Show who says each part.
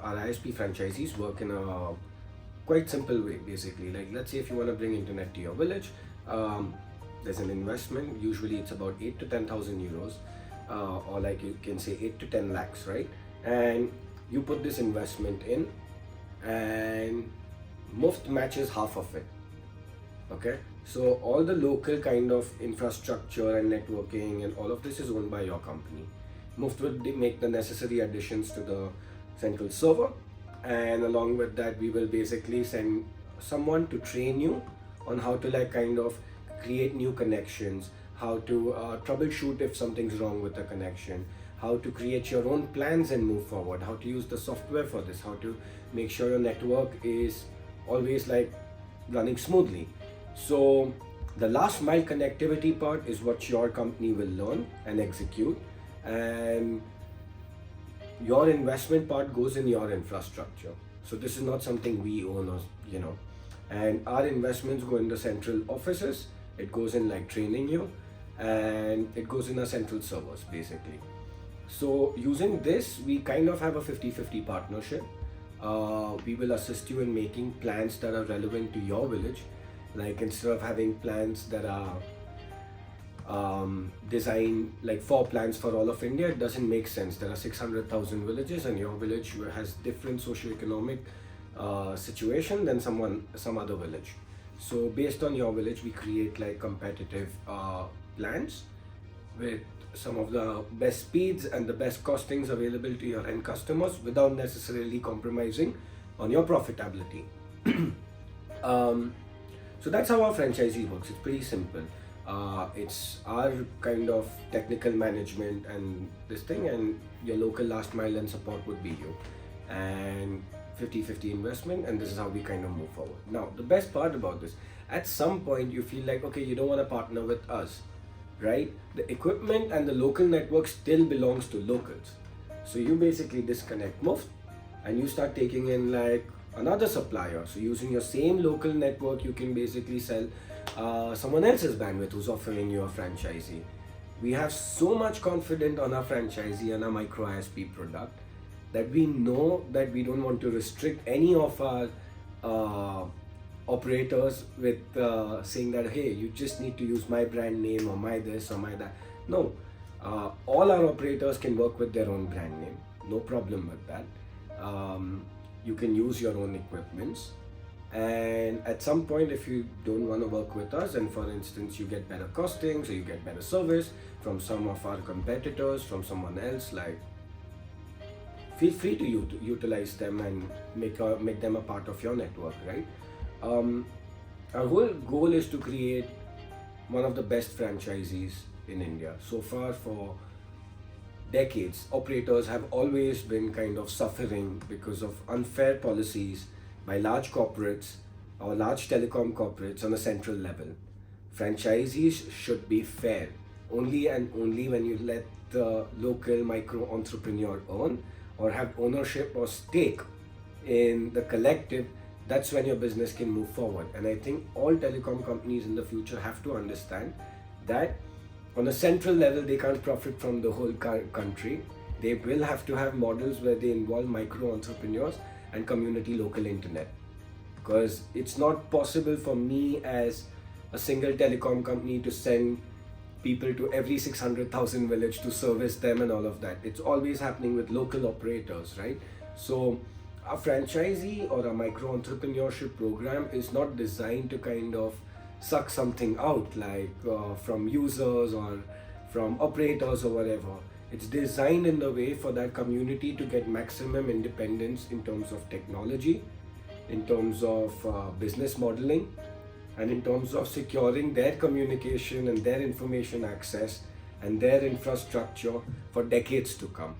Speaker 1: our ISP franchisees work in a quite simple way. Basically, like, let's say if you want to bring internet to your village, um, there's an investment. Usually it's about 8 to 10,000 euros, or like you can say 8 to 10 lakhs, right? And you put this investment in, and Muft matches half of it. Okay, so all the local kind of infrastructure and networking and all of this is owned by your company. Muft will make the necessary additions to the central server, and along with that we will basically send someone to train you on how to like kind of create new connections, how to troubleshoot if something's wrong with the connection, how to create your own plans and move forward, how to use the software for this, how to make sure your network is always like running smoothly. So the last mile connectivity part is what your company will learn and execute, and your investment part goes in your infrastructure. So this is not something we own, or and our investments go in the central offices. It goes in like training you, and it goes in our central servers basically. So using this, we kind of have a 50-50 partnership. We will assist you in making plans that are relevant to your village. Like, instead of having plans that are designed like 4 plans for all of India, it doesn't make sense. There are 600,000 villages, and your village has different socioeconomic situation than some other village. So based on your village, we create like competitive plans with some of the best speeds and the best costings available to your end customers without necessarily compromising on your profitability. So that's how our franchisee works. It's pretty simple. It's our kind of technical management and this thing, and your local last mile and support would be you, and 50-50 investment, and this is how we kind of move forward. Now, the best part about this, at some point you feel like, okay, you don't want to partner with us, right? The equipment and the local network still belongs to locals. So you basically disconnect Muft and you start taking in like another supplier. So using your same local network, you can basically sell someone else's bandwidth who's offering you a franchisee. We have so much confidence on our franchisee and our micro ISP product that we know that we don't want to restrict any of our operators with saying that, hey, you just need to use my brand name or my this or my that. No, all our operators can work with their own brand name. No problem with that. You can use your own equipments, and at some point, if you don't want to work with us, and for instance you get better costings or you get better service from some of our competitors, from someone else, like, feel free to utilize them and make them a part of your network, right? Our whole goal is to create one of the best franchisees in India. So far, for decades, operators have always been kind of suffering because of unfair policies by large corporates or large telecom corporates on a central level. Franchisees should be fair only and only when you let the local micro entrepreneur own or have ownership or stake in the collective. That's when your business can move forward. And I think all telecom companies in the future have to understand that on a central level, they can't profit from the whole country. They will have to have models where they involve micro entrepreneurs and community local internet. Because it's not possible for me as a single telecom company to send people to every 600,000 village to service them and all of that. It's always happening with local operators, right? So a franchisee or a micro entrepreneurship program is not designed to kind of suck something out like from users or from operators or whatever. It's designed in the way for that community to get maximum independence in terms of technology, in terms of business modeling, and in terms of securing their communication and their information access and their infrastructure for decades to come.